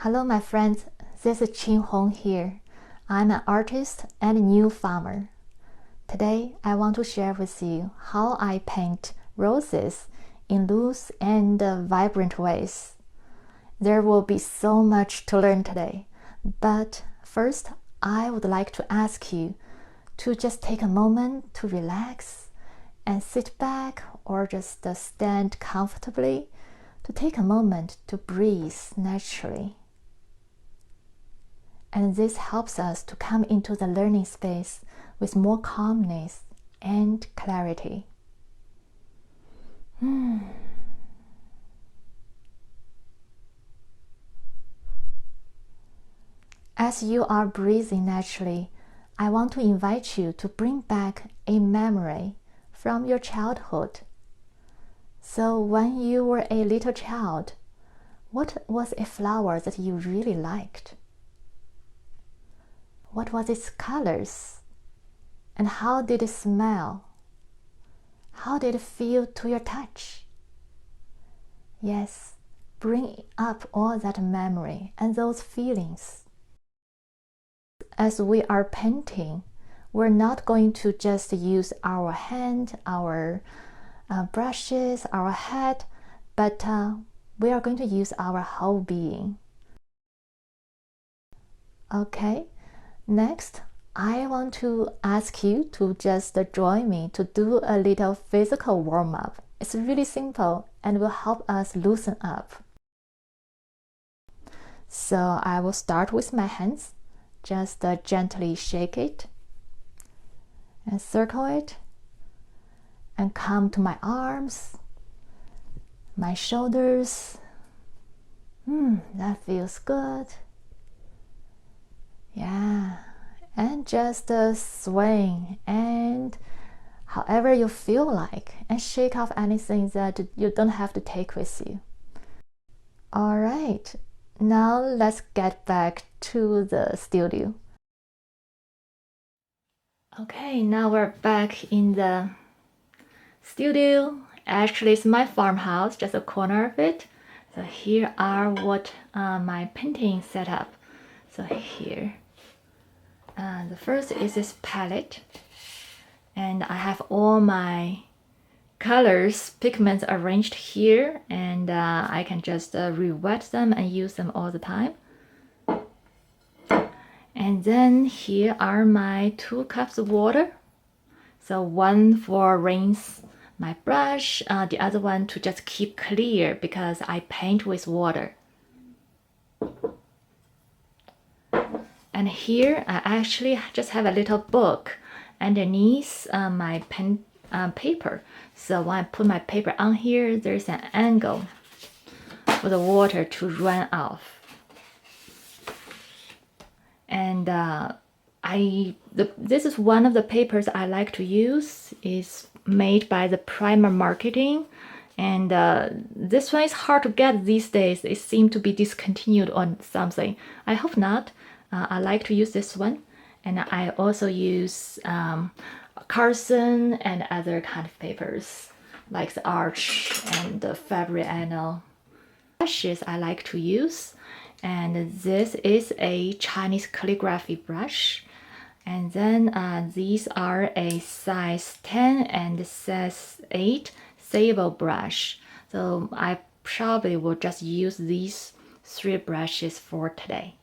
Hello my friends, this is Qinghong here. I'm an artist and a new farmer. Today I want to share with you how I paint roses in loose and vibrant ways. There will be so much to learn today, but first I would like to ask you to just take a moment to relax and sit back or just stand comfortably, to take a moment to breathe naturally. And this helps us to come into the learning space with more calmness and clarity. As you are breathing naturally, I want to invite you to bring back a memory from your childhood. So when you were a little child, what was a flower that you really liked? What was its colors? And how did it smell? How did it feel to your touch? Yes, bring up all that memory and those feelings. As we are painting, we're not going to just use our hand, our brushes, our head, but we are going to use our whole being. Okay, next, I want to ask you to just join me to do a little physical warm-up. It's really simple and will help us loosen up. So I will start with my hands. Just gently shake it and circle it and come to my arms, my shoulders. That feels good. Yeah, and just swing and however you feel like, and shake off anything that you don't have to take with you. All right, now let's get back to the studio. Okay, now we're back in the studio. Actually, it's my farmhouse, just a corner of it. So here are what my painting setup. So here, the first is this palette, and I have all my colors, pigments arranged here, and I can just re-wet them and use them all the time. And then here are my 2 cups of water. So one for rinse my brush, the other one to just keep clear because I paint with water. And here I actually just have a little book underneath my pen paper. So when I put my paper on here, there's an angle for the water to run off. And this is one of the papers I like to use. It's made by the Primer Marketing, and this one is hard to get these days. It seems to be discontinued or something. I hope not. I like to use this one, and I also use Carson and other kind of papers like the Arch and the Fabriano brushes I like to use. And this is a Chinese calligraphy brush, and then these are a size 10 and size 8 sable brush. So I probably will just use these 3 brushes for today.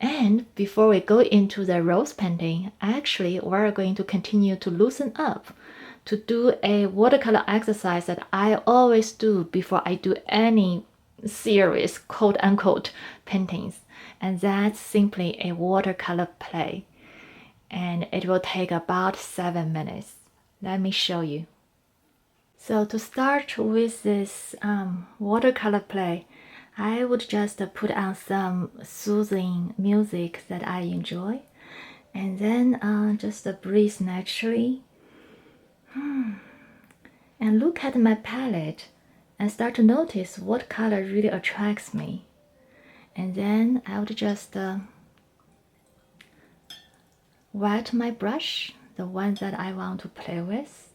And before we go into the rose painting, actually we're going to continue to loosen up, to do a watercolor exercise that I always do before I do any serious quote-unquote paintings, and that's simply a watercolor play, and it will take about 7 minutes. Let me show you. So to start with this watercolor play, I would just put on some soothing music that I enjoy, and then just breathe naturally and look at my palette and start to notice what color really attracts me. And then I would just wet my brush, the one that I want to play with,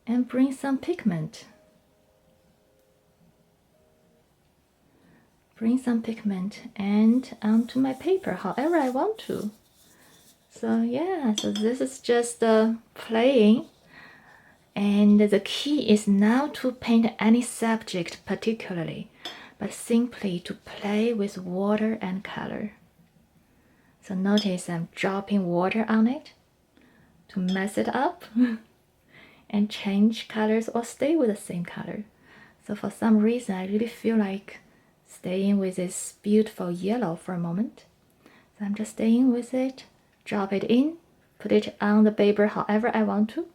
and bring some pigment. bring some pigment and onto my paper however I want to. So yeah, so this is just playing, and the key is not to paint any subject particularly, but simply to play with water and color. So notice I'm dropping water on it to mess it up and change colors or stay with the same color. So for some reason I really feel like staying with this beautiful yellow for a moment. So I'm just staying with it, drop it in, put it on the paper however I want to.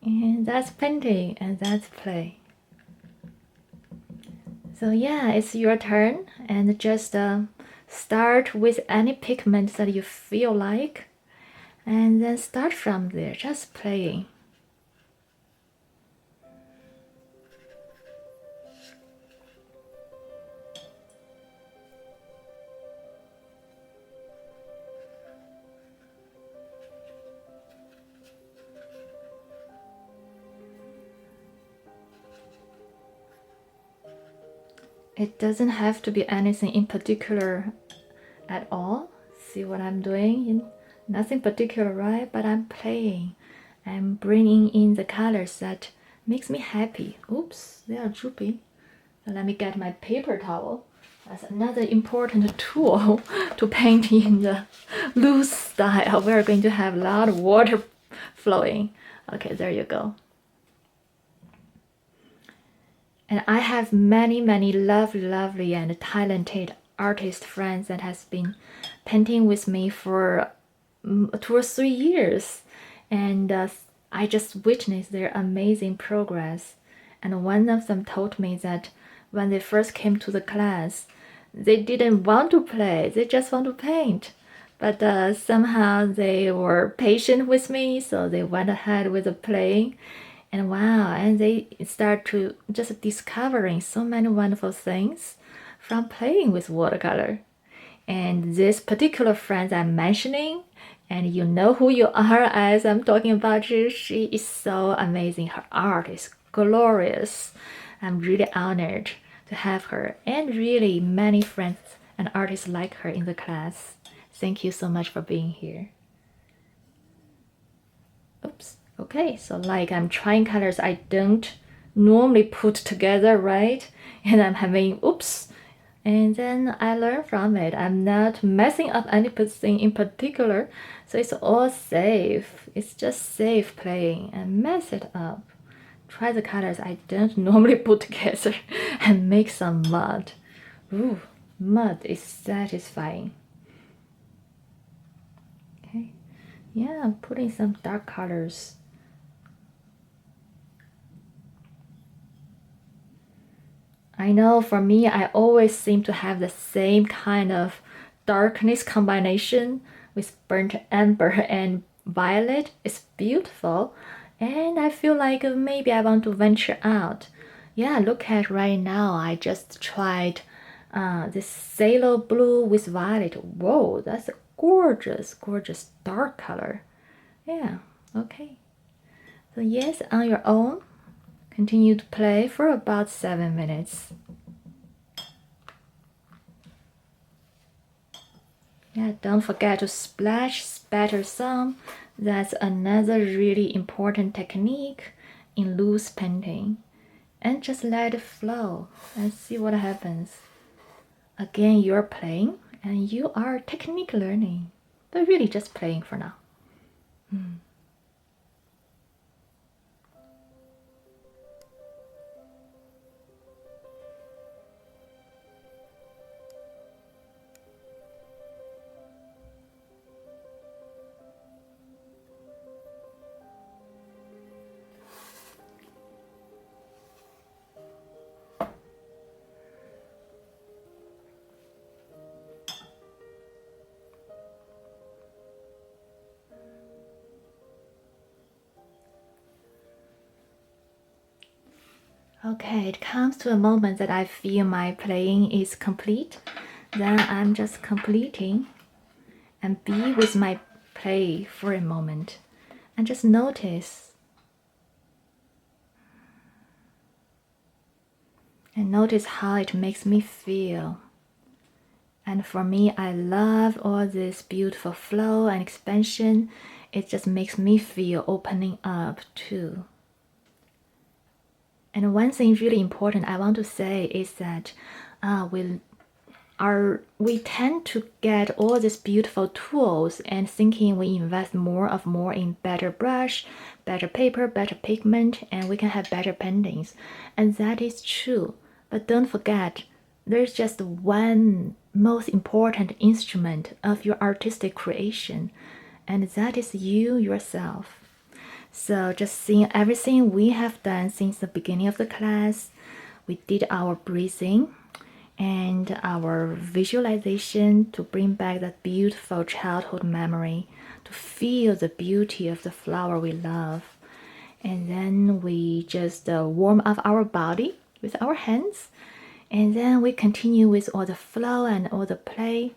And that's painting and that's play. So yeah, it's your turn, and just start with any pigment that you feel like, and then start from there, just playing. It doesn't have to be anything in particular at all. See what I'm doing? Nothing particular, right? But I'm playing. I'm bringing in the colors that makes me happy. Oops, they are droopy. So let me get my paper towel. That's another important tool to paint in the loose style. We're going to have a lot of water flowing. Okay, there you go. And I have many lovely and talented artist friends that has been painting with me for 2 or 3 years, and I just witnessed their amazing progress. And one of them told me that when they first came to the class, they didn't want to play, they just want to paint. But somehow they were patient with me, so they went ahead with the playing. And wow, and they start to just discovering so many wonderful things from playing with watercolor. And this particular friend I'm mentioning, and you know who you are as I'm talking about you, she is so amazing. Her art is glorious. I'm really honored to have her, and really many friends and artists like her in the class. Thank you so much for being here. Oops. Okay, so like I'm trying colors I don't normally put together, right? And I'm having oops. And then I learn from it. I'm not messing up anything in particular, so it's all safe. It's just safe playing and mess it up. Try the colors I don't normally put together and make some mud. Ooh, mud is satisfying. Okay, yeah, I'm putting some dark colors. I know for me, I always seem to have the same kind of darkness combination with burnt amber and violet. It's beautiful, and I feel like maybe I want to venture out. Yeah, look at right now. I just tried this sailor blue with violet. Whoa, that's a gorgeous dark color. Yeah, okay. So yes, on your own, continue to play for about 7 minutes. Yeah, don't forget to splash, spatter some. That's another really important technique in loose painting. And just let it flow and see what happens. Again, you're playing and you are technique learning, but really just playing for now. Okay, it comes to a moment that I feel my playing is complete. Then I'm just completing and be with my play for a moment and just notice. And notice how it makes me feel. And for me, I love all this beautiful flow and expansion. It just makes me feel opening up too. And one thing really important I want to say is that we tend to get all these beautiful tools and thinking we invest more in better brush, better paper, better pigment, and we can have better paintings. And that is true. But don't forget, there's just one most important instrument of your artistic creation, and that is you yourself. So just seeing everything we have done since the beginning of the class, we did our breathing and our visualization to bring back that beautiful childhood memory, to feel the beauty of the flower we love. And then we just warm up our body with our hands. And then we continue with all the flow and all the play.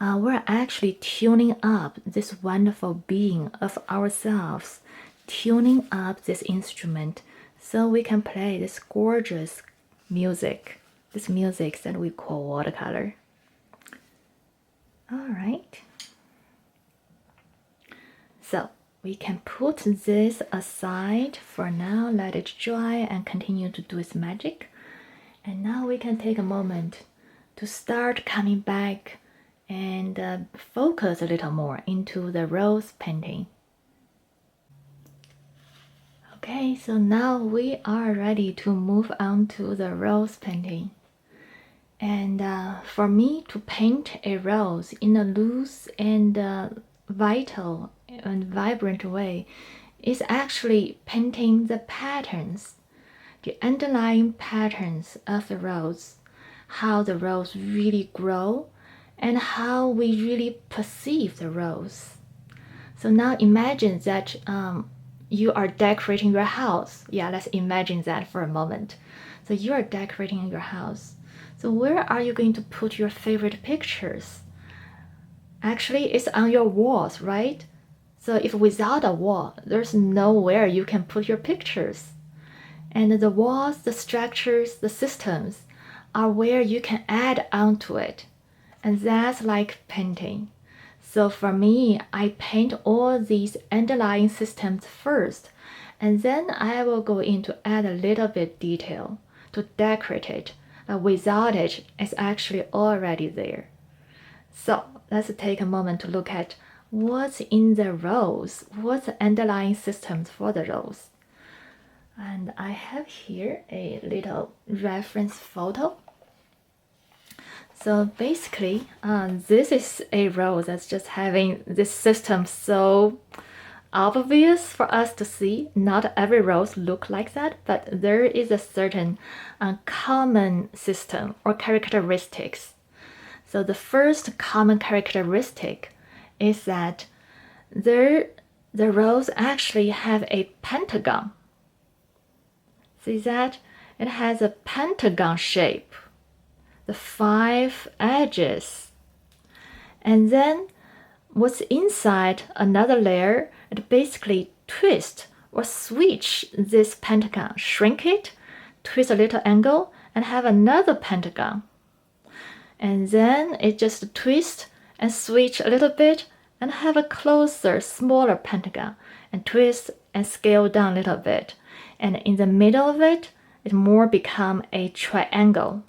We're actually tuning up this wonderful being of ourselves, tuning up this instrument so we can play this gorgeous music, this music that we call watercolor. All right. So we can put this aside for now, let it dry and continue to do its magic. And now we can take a moment to start coming back and focus a little more into the rose painting. Okay, so now we are ready to move on to the rose painting. And for me to paint a rose in a loose and vital and vibrant way is actually painting the patterns, the underlying patterns of the rose, how the rose really grow and how we really perceive the rose. So now imagine that you are decorating your house. Yeah, let's imagine that for a moment. So you are decorating your house. So where are you going to put your favorite pictures? Actually, it's on your walls, right? So if without a wall, there's nowhere you can put your pictures. And the walls, the structures, the systems are where you can add onto it. And that's like painting. So for me, I paint all these underlying systems first, and then I will go in to add a little bit detail to decorate it. But without it, it's actually already there. So let's take a moment to look at what's in the rose, what's the underlying systems for the rose. And I have here a little reference photo. So basically, this is a rose that's just having this system so obvious for us to see. Not every rose look like that, but there is a certain common system or characteristics. So the first common characteristic is that the rose actually have a pentagon. See that? It has a pentagon shape, the 5 edges. And then what's inside another layer, it basically twist or switch this pentagon, shrink it, twist a little angle, and have another pentagon. And then it just twist and switch a little bit and have a closer, smaller pentagon, and twist and scale down a little bit. And in the middle of it, it more become a triangle.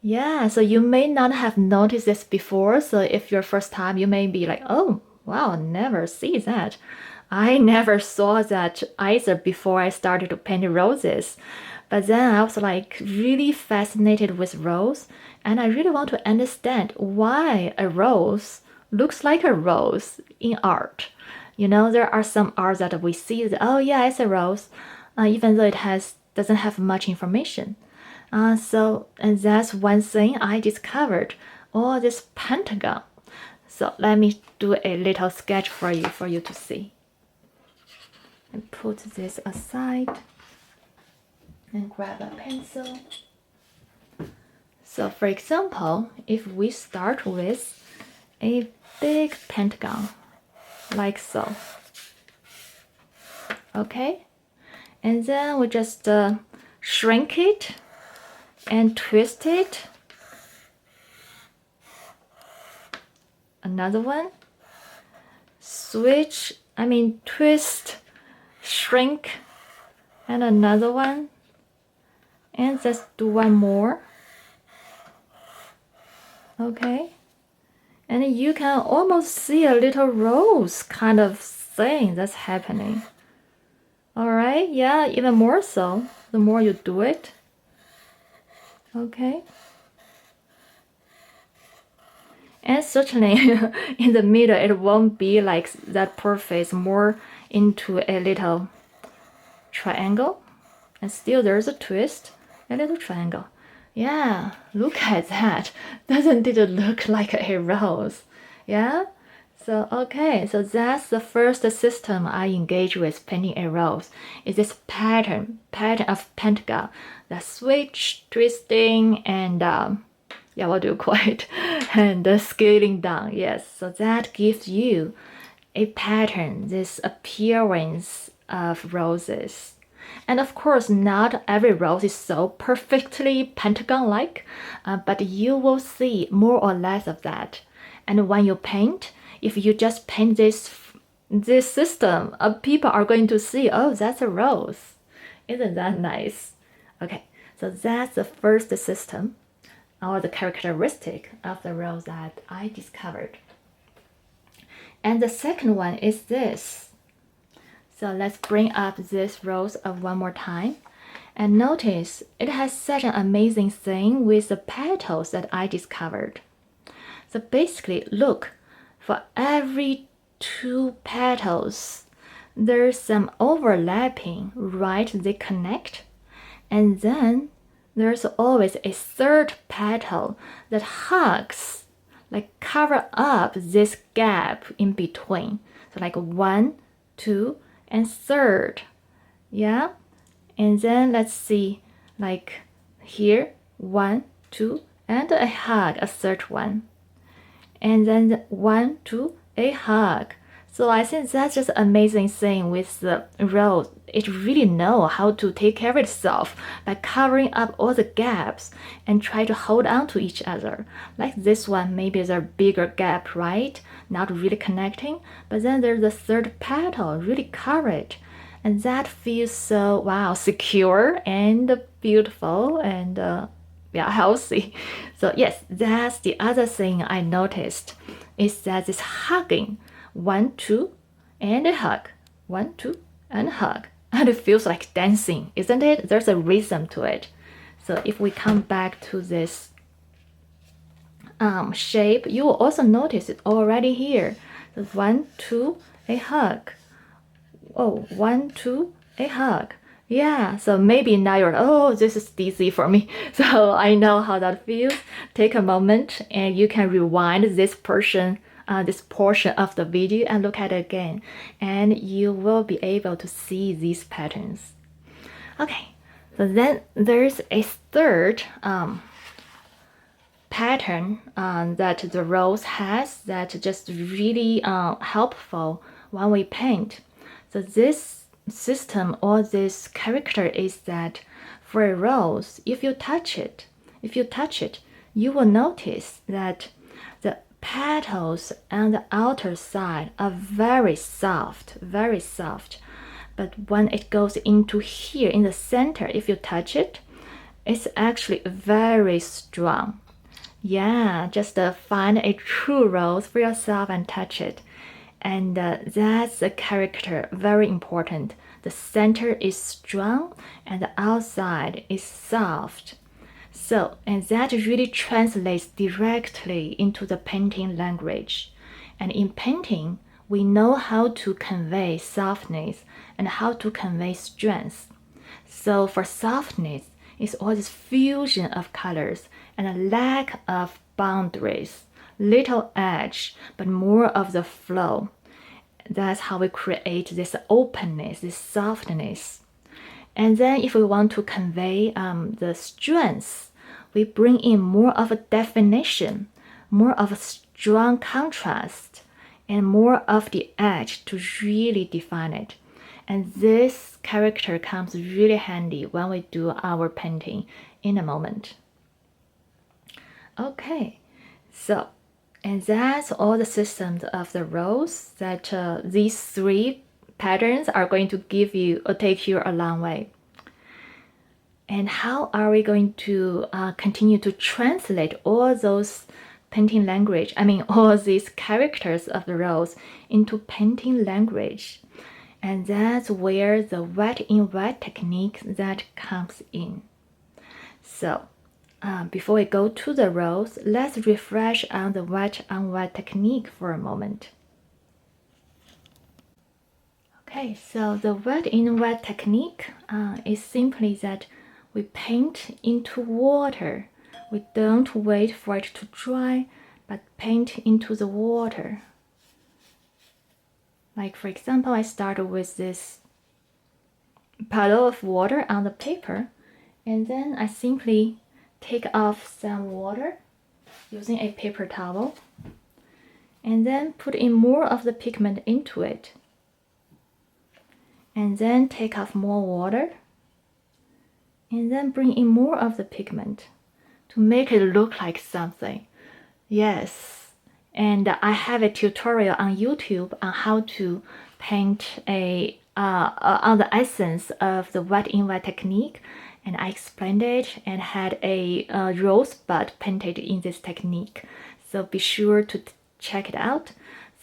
Yeah, so you may not have noticed this before. So if your first time, you may be like, oh, wow, never see that. I never saw that either before I started to paint roses. But then I was like really fascinated with rose, and I really want to understand why a rose looks like a rose in art. You know, there are some art that we see that, oh yeah, it's a rose, even though it doesn't have much information. And that's one thing I discovered, all this pentagon. So let me do a little sketch for you to see. And put this aside and grab a pencil. So for example, if we start with a big pentagon, like so. Okay? And then we just shrink it and twist it. Another one. Twist, shrink, and another one. And let's do one more. Okay. And you can almost see a little rose kind of thing that's happening. Alright, yeah, even more so, the more you do it. Okay. And certainly in the middle, it won't be like that perfect, more into a little triangle. And still there's a twist, a little triangle. Yeah, look at that. Doesn't it look like a rose? Yeah? So, okay, so that's the first system I engage with painting a rose. Is this pattern of pentagon. The switch, twisting, and yeah, what do you call it? And scaling down, yes. So that gives you a pattern, this appearance of roses. And of course, not every rose is so perfectly pentagon-like, but you will see more or less of that. And when you paint, if you just paint this system, people are going to see, oh, that's a rose. Isn't that nice? Okay, so that's the first system, or the characteristic of the rose that I discovered. And the second one is this. So let's bring up this rose one more time. And notice it has such an amazing thing with the petals that I discovered. So basically, look, for every 2 petals, there's some overlapping, right? They connect. And then there's always a 3rd petal that hugs, like cover up this gap in between. So like 1, 2, and 3rd. Yeah? And then let's see, like here, 1, 2, and a hug, a 3rd one. And then 1, 2, a hug. So I think that's just amazing thing with the rose. It really know how to take care of itself by covering up all the gaps and try to hold on to each other. Like this one, maybe there's a bigger gap, right? Not really connecting, but then there's the 3rd petal, really cover it. And that feels so, wow, secure and beautiful and yeah, healthy. So yes, that's the other thing I noticed, is that this hugging, 1, 2, and a hug, 1, 2, and a hug. And it feels like dancing, isn't it? There's a rhythm to it. So if we come back to this shape, you will also notice it already here. So 1, 2, a hug. Oh, 1, 2, a hug. Yeah, so maybe now you're, oh, this is easy for me. So I know how that feels. Take a moment and you can rewind this portion of the video and look at it again. And you will be able to see these patterns. Okay, so then there's a 3rd pattern that the rose has that just really helpful when we paint. So this system or this character is that for a rose, if you touch it, you will notice that the petals on the outer side are very soft, very soft. But when it goes into here in the center, if you touch it, it's actually very strong. Yeah, just find a true rose for yourself and touch it. And that's a character, very important. The center is strong and the outside is soft. So, and that really translates directly into the painting language. And in painting, we know how to convey softness and how to convey strength. So for softness, it's all this fusion of colors and a lack of boundaries. Little edge, but more of the flow. That's how we create this openness, this softness. And then if we want to convey the strength, we bring in more of a definition, more of a strong contrast, and more of the edge to really define it. And this character comes really handy when we do our painting in a moment. Okay, so, and that's all the systems of the rows that these three patterns are going to give you or take you a long way. And how are we going to continue to translate all those painting language, all these characters of the rows into painting language? And that's where the wet in wet technique that comes in. So before we go to the rows, let's refresh on the wet on wet technique for a moment. Okay, so the wet in wet technique is simply that we paint into water. We don't wait for it to dry, but paint into the water. Like for example, I started with this puddle of water on the paper, and then I simply take off some water using a paper towel, and then put in more of the pigment into it, and then take off more water, and then bring in more of the pigment to make it look like something. Yes, and I have a tutorial on YouTube on how to paint on the essence of the wet in wet technique, and I explained it and had a rosebud painted in this technique. So be sure to check it out.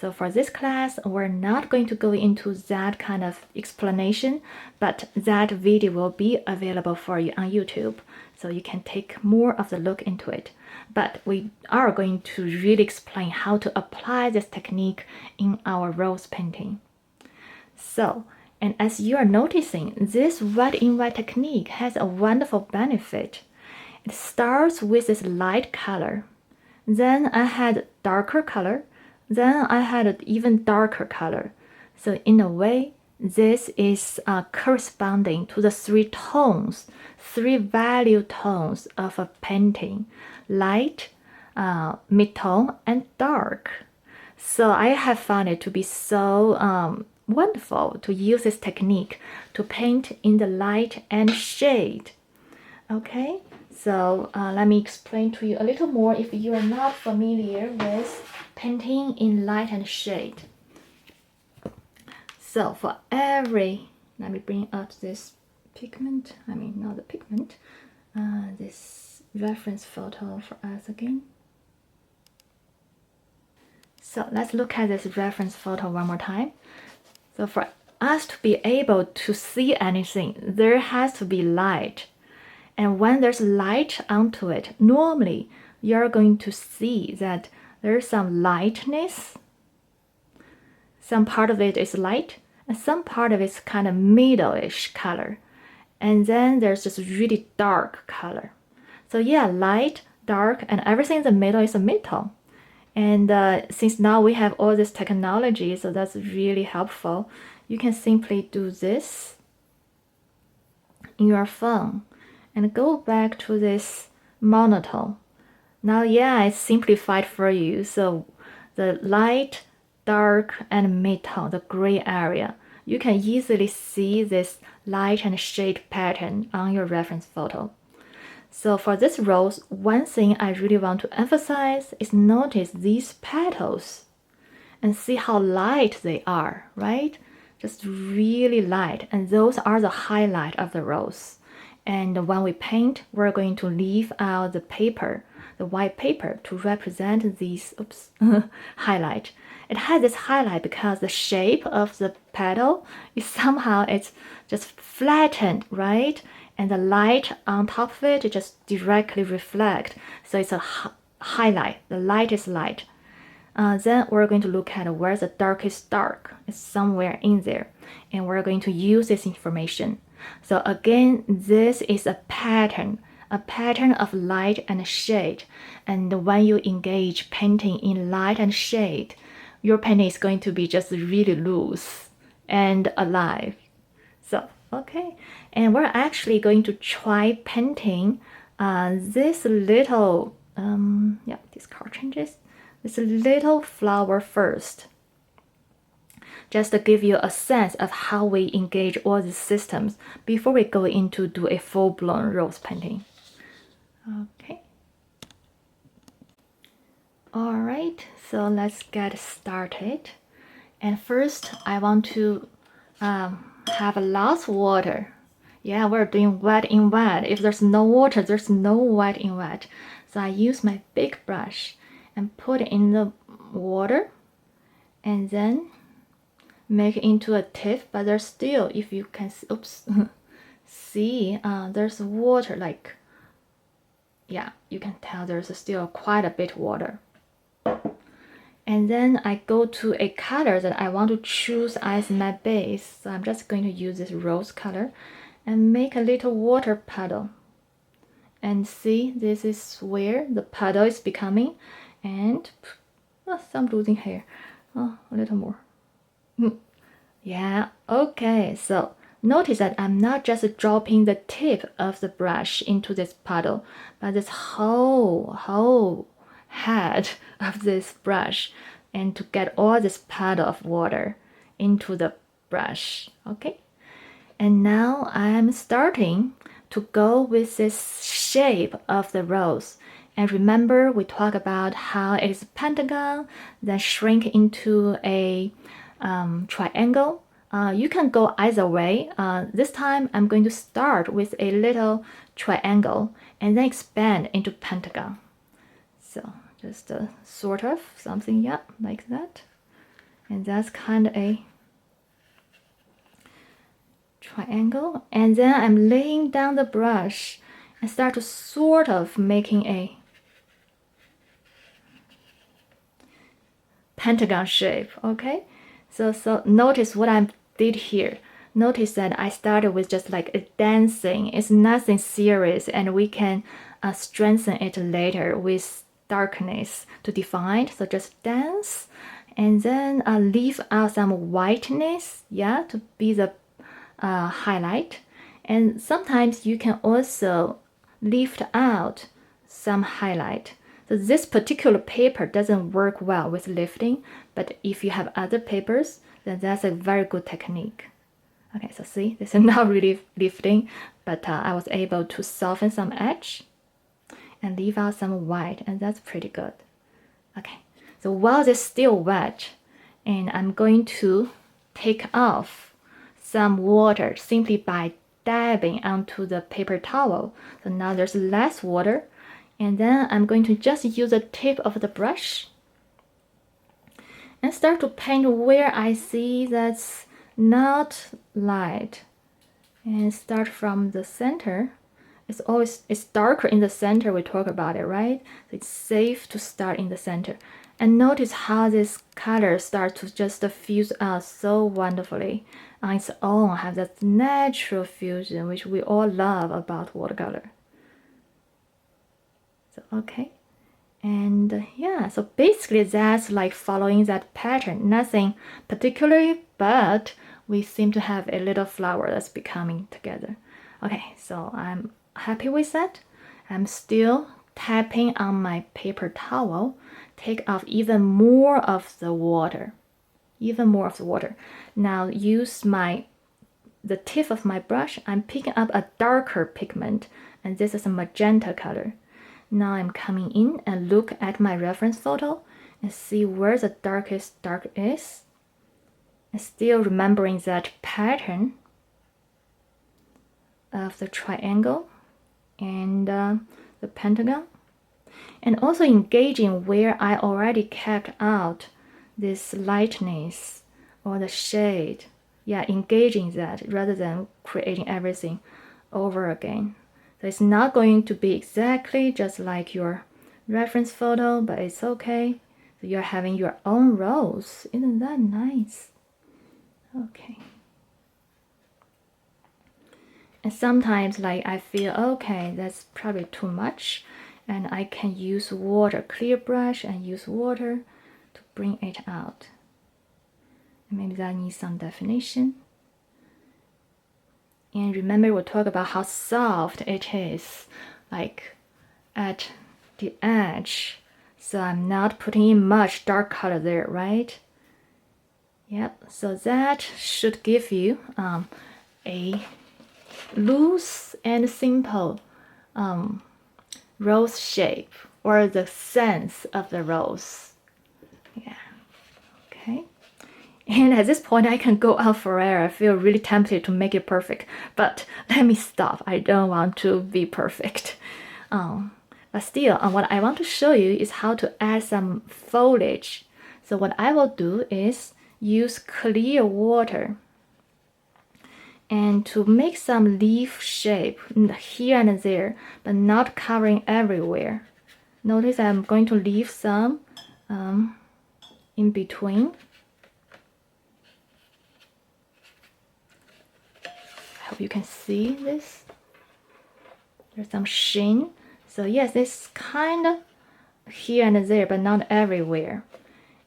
So for this class, we're not going to go into that kind of explanation, but that video will be available for you on YouTube, so you can take more of the look into it. But we are going to really explain how to apply this technique in our rose painting. So, and as you are noticing, this wet in wet technique has a wonderful benefit. It starts with this light color. Then I had darker color. Then I had an even darker color. So in a way, this is corresponding to the three tones, three value tones of a painting: light, mid-tone, and dark. So I have found it to be so wonderful to use this technique to paint in the light and shade. Okay, so let me explain to you a little more if you are not familiar with painting in light and shade. So for every, let me bring up this pigment, not the pigment, this reference photo for us again. So let's look at this reference photo one more time. So for us to be able to see anything, there has to be light. And when there's light onto it, normally you're going to see that there's some lightness. Some part of it is light, and some part of it's kind of middle-ish color. And then there's this really dark color. So yeah, light, dark, and everything in the middle is a mid-tone. And since now we have all this technology, so that's really helpful. You can simply do this in your phone and go back to this monotone. Now, yeah, it's simplified for you. So the light, dark, and mid-tone, the gray area, you can easily see this light and shade pattern on your reference photo. So for this rose, one thing I really want to emphasize is notice these petals and see how light they are, right? Just really light, and those are the highlight of the rose. And when we paint, we're going to leave out the paper, the white paper, to represent these highlight. It has this highlight because the shape of the petal is somehow it's just flattened, right? And the light on top of it just directly reflect. So it's a highlight, the lightest light. Then we're going to look at where the darkest dark is, somewhere in there. And we're going to use this information. So again, this is a pattern of light and shade. And when you engage painting in light and shade, your painting is going to be just really loose and alive. So, okay. And we're actually going to try painting this little, these color changes, this little flower first. just to give you a sense of how we engage all these systems before we go into do a full-blown rose painting. Okay. All right, so let's get started. And first, I want to have a lot of water. Yeah, we're doing wet in wet. If there's no water, there's no wet in wet. So I use my big brush and put it in the water and then make it into a tip. But there's still, if you can see, oops, see, there's water, like, yeah, you can tell there's still quite a bit water. And then I go to a color that I want to choose as my base. So I'm just going to use this rose color and make a little water puddle. And see, this is where the puddle is becoming. And I'm losing hair. Oh, a little more. Yeah, okay. So notice that I'm not just dropping the tip of the brush into this puddle, but this whole head of this brush, and to get all this puddle of water into the brush. Okay, and now I'm starting to go with this shape of the rose. And remember, we talked about how it is a pentagon, then shrink into a triangle. You can go either way. This time I'm going to start with a little triangle and then expand into pentagon. So just sort of something, yeah, like that. And that's kind of a triangle. And then I'm laying down the brush and start to sort of making a pentagon shape. Okay, so notice what I did here. Notice that I started with just like a dancing. It's nothing serious, and we can strengthen it later with darkness to define. So just dance, and then leave out some whiteness, yeah, to be the highlight. And sometimes you can also lift out some highlight. So this particular paper doesn't work well with lifting, but if you have other papers, then that's a very good technique. Okay, so see, this is not really lifting, but I was able to soften some edge and leave out some white, and that's pretty good. Okay, so while it's still wet, and I'm going to take off some water simply by dabbing onto the paper towel. So now there's less water. And then I'm going to just use the tip of the brush and start to paint where I see that's not light. And start from the center. It's darker in the center, we talk about it, right? So it's safe to start in the center. And notice how this color starts to just fuse out so wonderfully on its own, have that natural fusion, which we all love about watercolor. So, okay, and yeah, so basically that's like following that pattern, nothing particularly, but we seem to have a little flower that's becoming together. Okay, so I'm happy with that. I'm still tapping on my paper towel, take off even more of the water, Now use the tip of my brush. I'm picking up a darker pigment, and this is a magenta color. Now I'm coming in and look at my reference photo and see where the darkest dark is. And still remembering that pattern of the triangle and the pentagon. And also engaging where I already kept out this lightness or the shade. Yeah, engaging that rather than creating everything over again. So it's not going to be exactly just like your reference photo, but it's okay. So you're having your own rose. Isn't that nice? Okay. And sometimes like I feel, okay, that's probably too much. And I can use water, clear brush, and use water to bring it out. And maybe that needs some definition. And remember, we'll talk about how soft it is, like at the edge. So I'm not putting in much dark color there, right? Yep, so that should give you a loose and simple rose shape, or the sense of the rose. Yeah, okay. And at this point, I can go on forever. I feel really tempted to make it perfect, but let me stop. I don't want to be perfect. But still, what I want to show you is how to add some foliage. So what I will do is use clear water and to make some leaf shape here and there, but not covering everywhere. Notice I'm going to leave some in between. I hope you can see this. There's some sheen. So yes, it's kind of here and there, but not everywhere.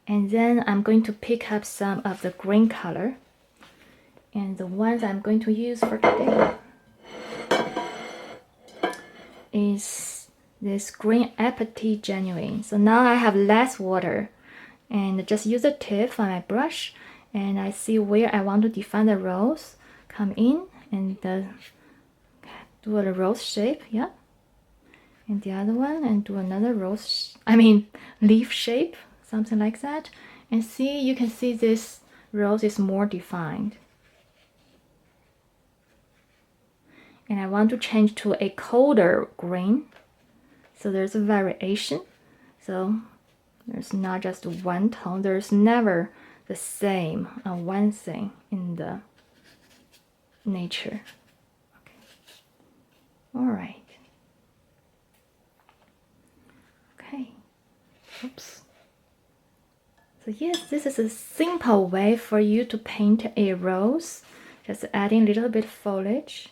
And then I'm going to pick up some of the green color. And the ones I'm going to use for today is this green apatite genuine. So now I have less water and just use the tip on my brush, and I see where I want to define the rose. Come in and do a rose shape, yeah. And the other one, and do another rose, leaf shape, something like that. And see, you can see this rose is more defined. And I want to change to a colder green, so there's a variation. So there's not just one tone, there's never the same one thing in the nature. Okay. All right. Okay. Oops. So yes, this is a simple way for you to paint a rose, just adding a little bit foliage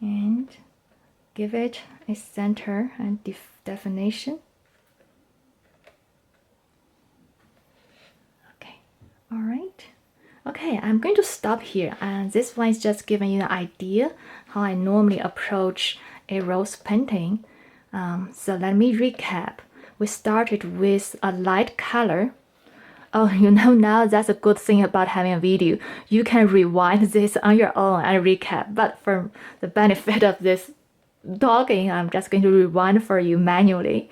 and give it a center and definition. Okay, all right. Okay, I'm going to stop here, and this one is just giving you an idea how I normally approach a rose painting. So let me recap. We started with a light color. Oh, now that's a good thing about having a video. You can rewind this on your own and recap. But for the benefit of this talking, I'm just going to rewind for you manually.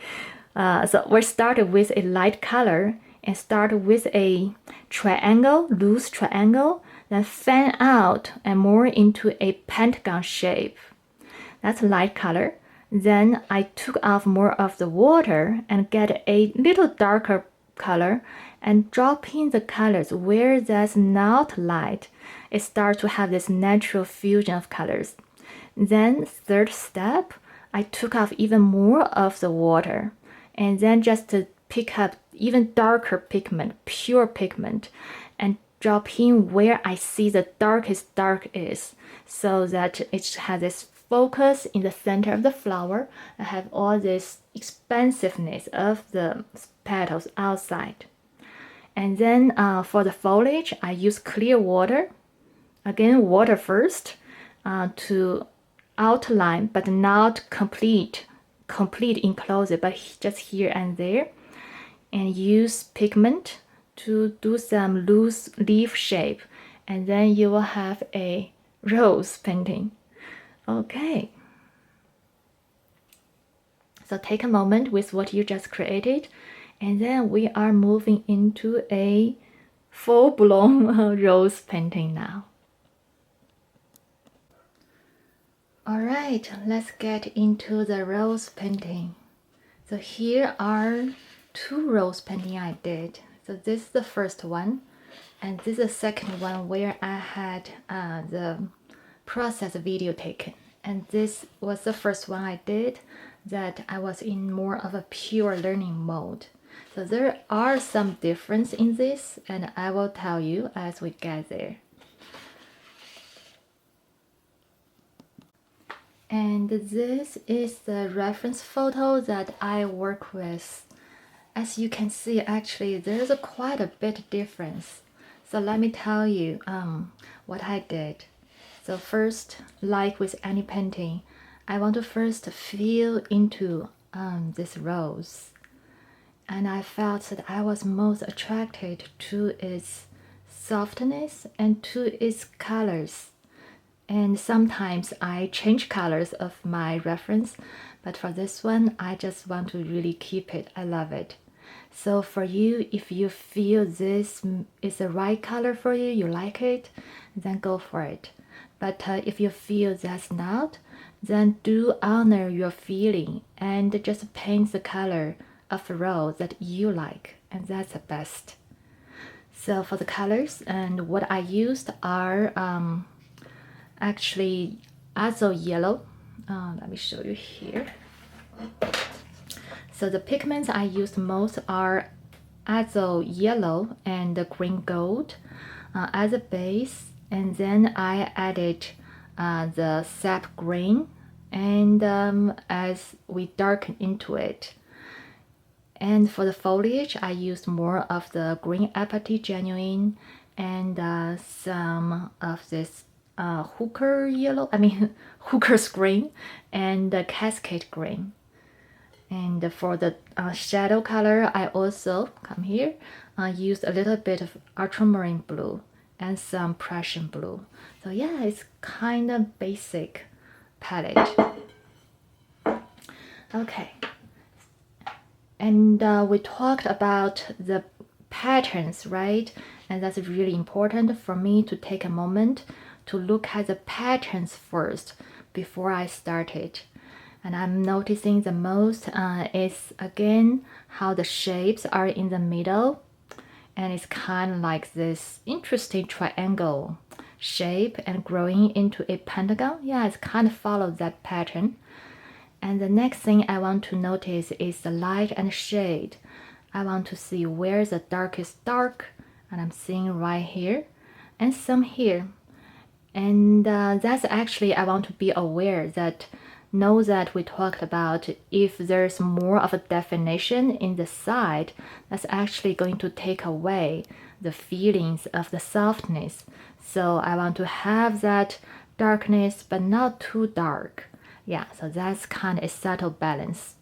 So we started with a light color and start with a triangle, loose triangle, then fan out and more into a pentagon shape. That's light color. Then I took off more of the water and get a little darker color and drop in the colors where that's not light. It starts to have this natural fusion of colors. Then third step, I took off even more of the water and then just to pick up even darker pigment, pure pigment, and drop in where I see the darkest dark is, so that it has this focus in the center of the flower and have all this expansiveness of the petals outside. And then for the foliage, I use clear water. Again, water first to outline, but not complete enclosure, but just here and there. And use pigment to do some loose leaf shape. And then you will have a rose painting. Okay. So take a moment with what you just created, and then we are moving into a full-blown rose painting now. All right, let's get into the rose painting. So here are two rose painting I did. So this is the first one, and this is the second one where I had the process video taken. And this was the first one I did that I was in more of a pure learning mode. So there are some difference in this, and I will tell you as we get there. And this is the reference photo that I work with. As you can see, actually, there's quite a bit difference. So let me tell you what I did. So first, like with any painting, I want to first feel into this rose. And I felt that I was most attracted to its softness and to its colors. And sometimes I change colors of my reference, but for this one, I just want to really keep it. I love it. So for you, if you feel this is the right color for you, you like it, then go for it. But if you feel that's not, then do honor your feeling and just paint the color of the rose that you like, and that's the best. So for the colors, and what I used are actually azo yellow. Let me show you here. So the pigments I used most are azo yellow and the green gold as a base, and then I added the sap green, and as we darken into it. And for the foliage, I used more of the green apathy genuine and some of this hooker yellow, hooker's green and cascade green. And for the shadow color, I also, come here, used a little bit of ultramarine blue and some Prussian blue. So yeah, it's kind of basic palette. Okay. And we talked about the patterns, right? And that's really important for me to take a moment to look at the patterns first before I start it. And I'm noticing the most is again how the shapes are in the middle, and it's kind of like this interesting triangle shape and growing into a pentagon. Yeah, it's kind of follows that pattern. And the next thing I want to notice is the light and shade. I want to see where the darkest dark, and I'm seeing right here and some here. And that's actually, I want to be aware that know that we talked about if there's more of a definition in the side, that's actually going to take away the feelings of the softness. So I want to have that darkness but not too dark. Yeah, so that's kind of a subtle balance.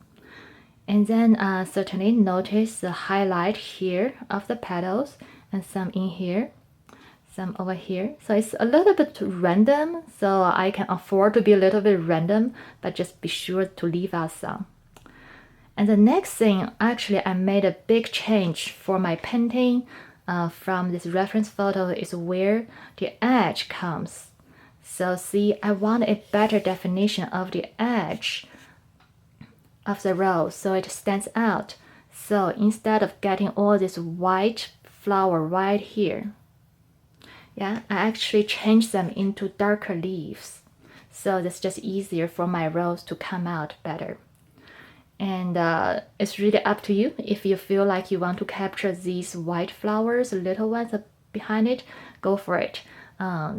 And then certainly notice the highlight here of the petals and some in here, some over here. So it's a little bit random, so I can afford to be a little bit random, but just be sure to leave out some. And the next thing, actually I made a big change for my painting from this reference photo is where the edge comes. So see, I want a better definition of the edge of the rose so it stands out. So instead of getting all this white flower right here, yeah, I actually changed them into darker leaves. So that's just easier for my rose to come out better. And it's really up to you. If you feel like you want to capture these white flowers, little ones behind it, go for it.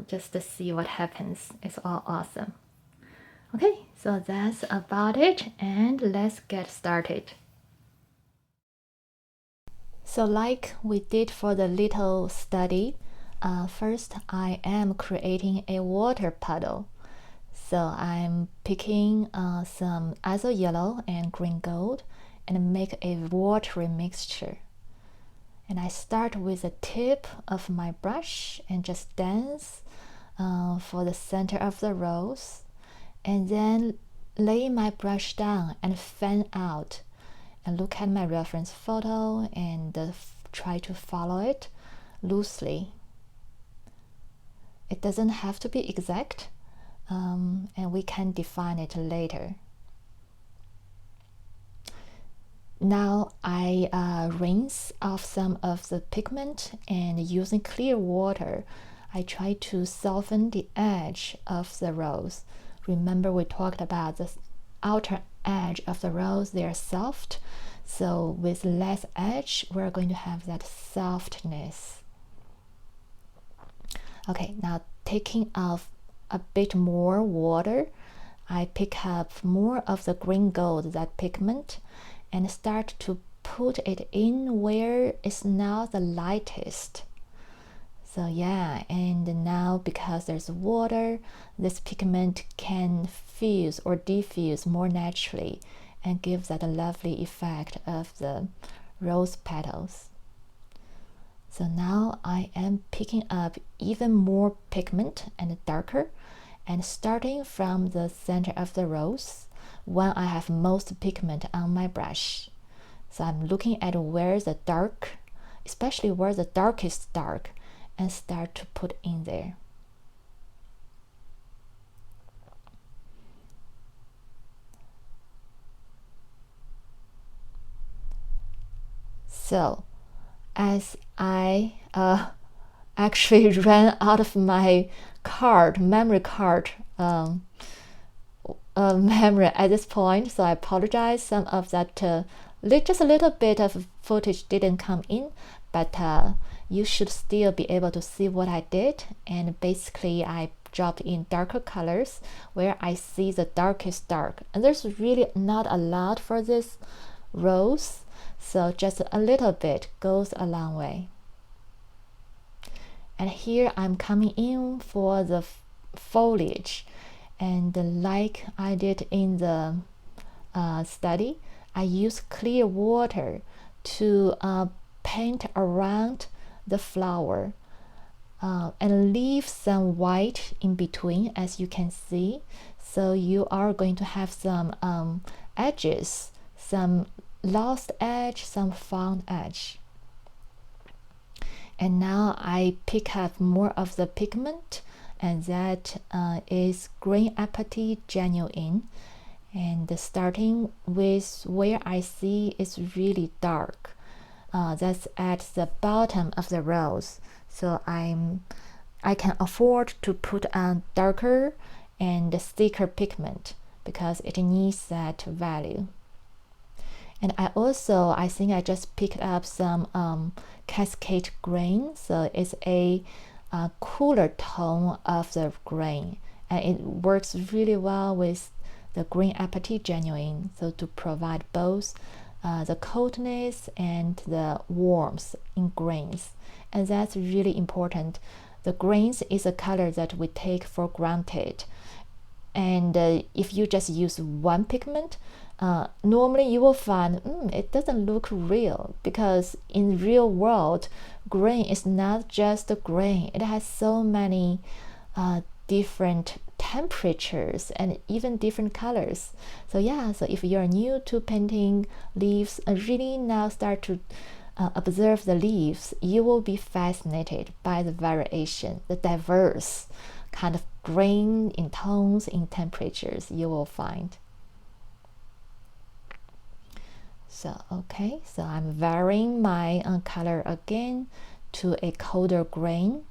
Just to see what happens. It's all awesome. Okay, so that's about it, and let's get started. So like we did for the little study, first I am creating a water puddle. So I'm picking some azo yellow and green gold and make a watery mixture. And I start with the tip of my brush and just dance for the center of the rose, and then lay my brush down and fan out and look at my reference photo and try to follow it loosely. It doesn't have to be exact, and we can define it later. Now I rinse off some of the pigment, and using clear water, I try to soften the edge of the rose. Remember we talked about the outer edge of the rose, they are soft. So with less edge, we're going to have that softness. Okay, now taking off a bit more water, I pick up more of the green gold, that pigment, and start to put it in where it's now the lightest. So yeah, and now because there's water, this pigment can fuse or diffuse more naturally and give that lovely effect of the rose petals. So now I am picking up even more pigment and darker, and starting from the center of the rose when I have most pigment on my brush. So I'm looking at where the dark, especially where the darkest dark, and start to put in there. So as I actually ran out of my memory card memory at this point, so I apologize. Some of that just a little bit of footage didn't come in, but you should still be able to see what I did. And basically I dropped in darker colors where I see the darkest dark, and there's really not a lot for this rose, so just a little bit goes a long way. And here I'm coming in for the foliage, and like I did in the study, I use clear water to paint around the flower and leave some white in between, as you can see. So you are going to have some edges, some lost edge, some found edge. And now I pick up more of the pigment, and that is Green Apatite Genuine. And starting with where I see it's really dark, that's at the bottom of the rose. So I can afford to put on darker and thicker pigment because it needs that value. And I think I just picked up some Cascade Green, so it's a cooler tone of the green, and it works really well with the Green Apatite Genuine, so to provide both the coldness and the warmth in greens. And that's really important. The greens is a color that we take for granted, and if you just use one pigment, normally you will find it doesn't look real, because in real world green is not just a green, it has so many different temperatures and even different colors. So yeah, so if you're new to painting leaves, really now start to observe the leaves, you will be fascinated by the variation, the diverse kind of green in tones, in temperatures you will find. So okay, so I'm varying my color again to a colder green.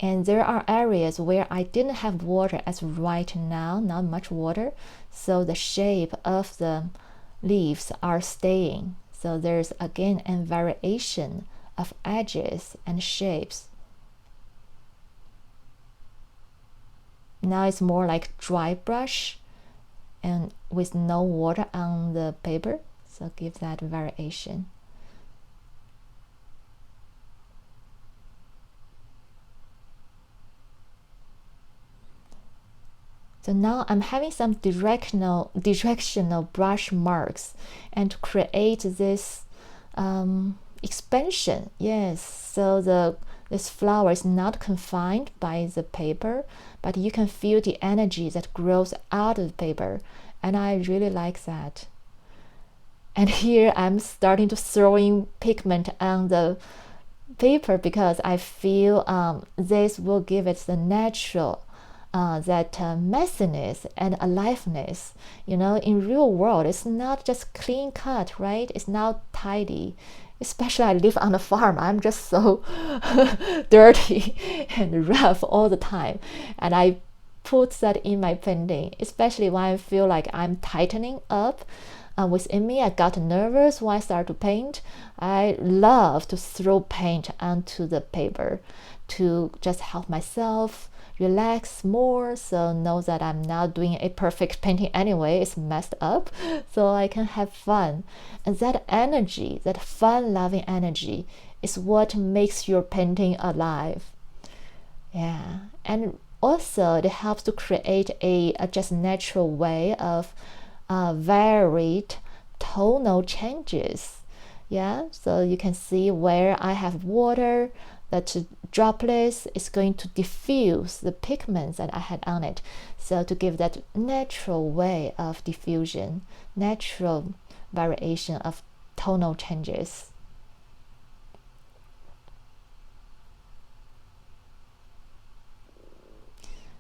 And there are areas where I didn't have water as right now, not much water, so the shape of the leaves are staying. So there's again a variation of edges and shapes. Now it's more like dry brush and with no water on the paper, so give that variation. So now I'm having some directional brush marks and to create this expansion. Yes, so this flower is not confined by the paper, but you can feel the energy that grows out of the paper, and I really like that. And here I'm starting to throw in pigment on the paper because I feel this will give it the natural that messiness and aliveness. You know, in real world it's not just clean cut, right? It's not tidy. Especially I live on a farm, I'm just so dirty and rough all the time, and I put that in my painting, especially when I feel like I'm tightening up within me. I got nervous when I start to paint. I love to throw paint onto the paper to just help myself relax more, so know that I'm not doing a perfect painting anyway, it's messed up, so I can have fun. And that energy, that fun-loving energy, is what makes your painting alive. Yeah, and also it helps to create a just natural way of varied tonal changes. Yeah, so you can see where I have water, that droplets is going to diffuse the pigments that I had on it. So to give that natural way of diffusion, natural variation of tonal changes.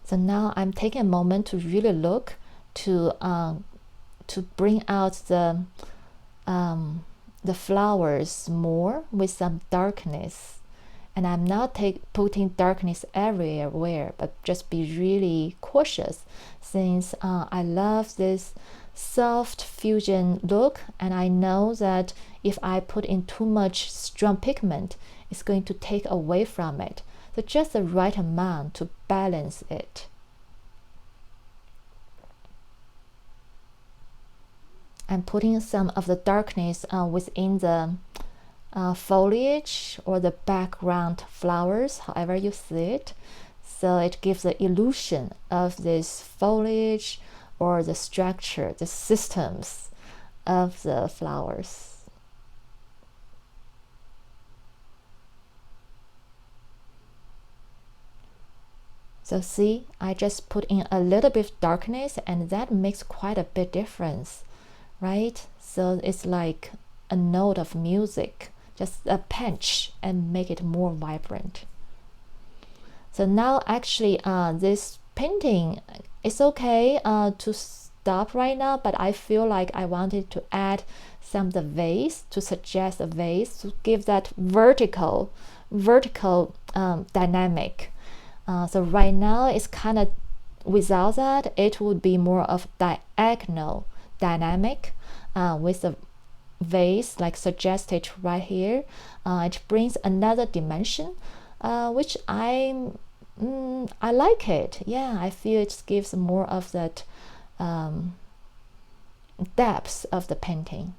So now I'm taking a moment to really look to bring out the flowers more with some darkness. And I'm not putting darkness everywhere, but just be really cautious, since I love this soft fusion look, and I know that if I put in too much strong pigment, it's going to take away from it. So just the right amount to balance it. I'm putting some of the darkness within the foliage or the background flowers, however you see it. So it gives the illusion of this foliage or the structure, the systems of the flowers. So see, I just put in a little bit of darkness, and that makes quite a big difference, right? So it's like a note of music, just a pinch, and make it more vibrant. So now actually this painting, it's okay to stop right now, but I feel like I wanted to add some of the vase, to suggest a vase, to give that vertical dynamic. So right now it's kind of, without that, it would be more of diagonal dynamic with a vase like suggested right here. It brings another dimension, which I like it. Yeah, I feel it gives more of that depth of the painting.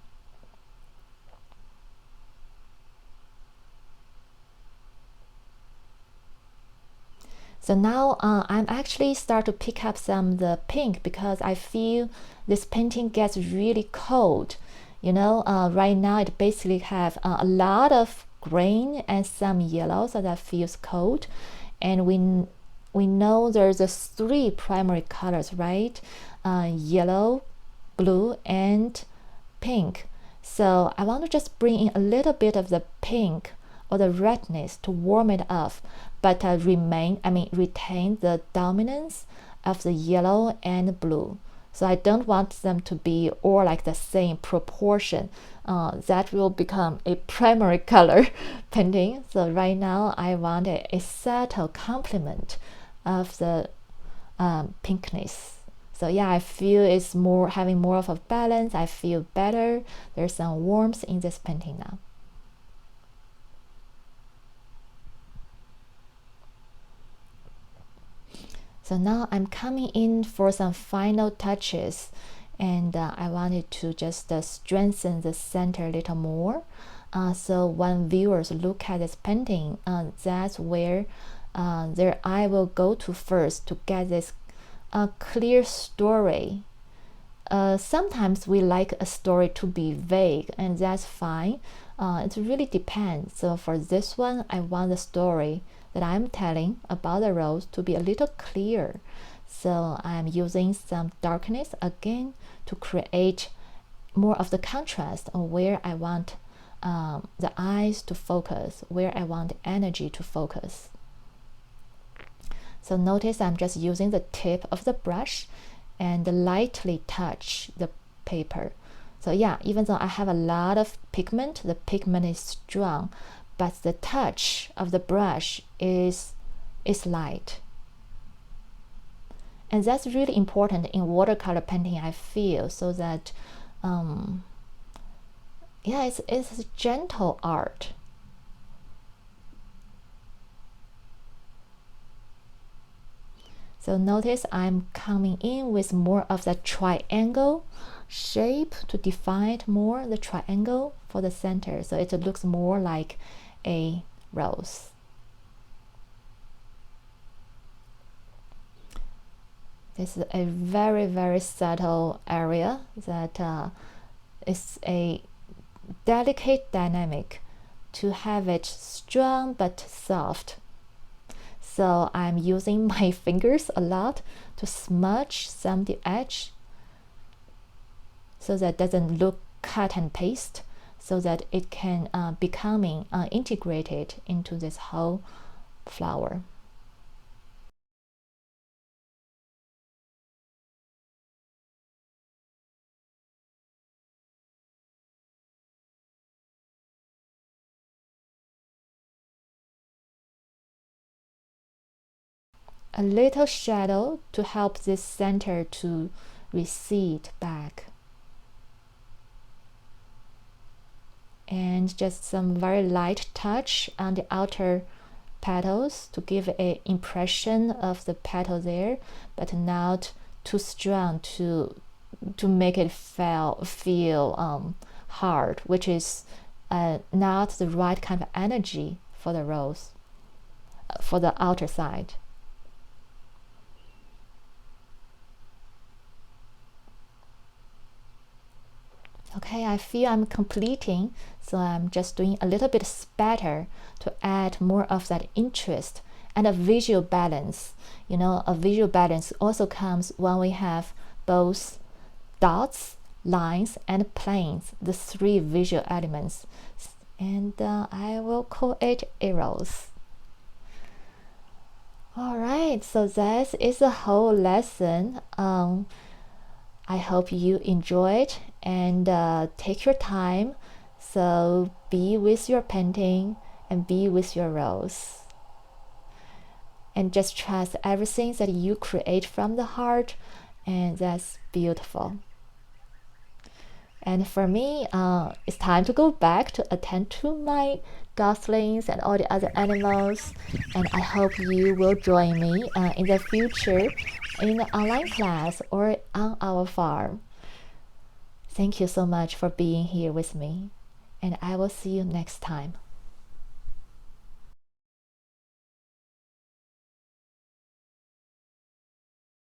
So now I'm actually start to pick up some of the pink, because I feel this painting gets really cold. You know, right now it basically have a lot of green and some yellow, so that feels cold. And we know there's a 3 primary colors, right? Yellow, blue, and pink. So I want to just bring in a little bit of the pink or the redness to warm it up, but retain the dominance of the yellow and blue. So I don't want them to be all like the same proportion. That will become a primary color painting. So right now I want a subtle complement of the pinkness. So yeah, I feel it's more having more of a balance. I feel better. There's some warmth in this painting now. So now I'm coming in for some final touches, and I wanted to just strengthen the center a little more. So when viewers look at this painting, that's where their eye will go to first to get this clear story. Sometimes we like a story to be vague, and that's fine. It really depends. So for this one, I want the story that I'm telling about the rose to be a little clear. So I'm using some darkness again to create more of the contrast on where I want the eyes to focus, where I want energy to focus. So notice I'm just using the tip of the brush and lightly touch the paper. So yeah, even though I have a lot of pigment, the pigment is strong, but the touch of the brush is light. And that's really important in watercolor painting, I feel, so that yeah, it's a gentle art. So notice I'm coming in with more of the triangle shape to define more the triangle for the center, so it looks more like a rose. This is a very, very subtle area that It's a delicate dynamic to have it strong but soft. So I'm using my fingers a lot to smudge some of the edge so that it doesn't look cut and paste, so that it can becoming integrated into this whole flower. A little shadow to help this center to recede back. And just some very light touch on the outer petals to give an impression of the petal there, but not too strong to make it feel hard, which is not the right kind of energy for the rose, for the outer side. Okay, I feel I'm completing, so I'm just doing a little bit spatter to add more of that interest and a visual balance. You know, a visual balance also comes when we have both dots, lines, and planes, the three visual elements. And I will call it arrows. All right, so that is a whole lesson. I hope you enjoyed and take your time. So be with your painting and be with your rose. And just trust everything that you create from the heart, and that's beautiful. And for me, it's time to go back to attend to my goslings and all the other animals. And I hope you will join me in the future in the online class or on our farm. Thank you so much for being here with me, and I will see you next time.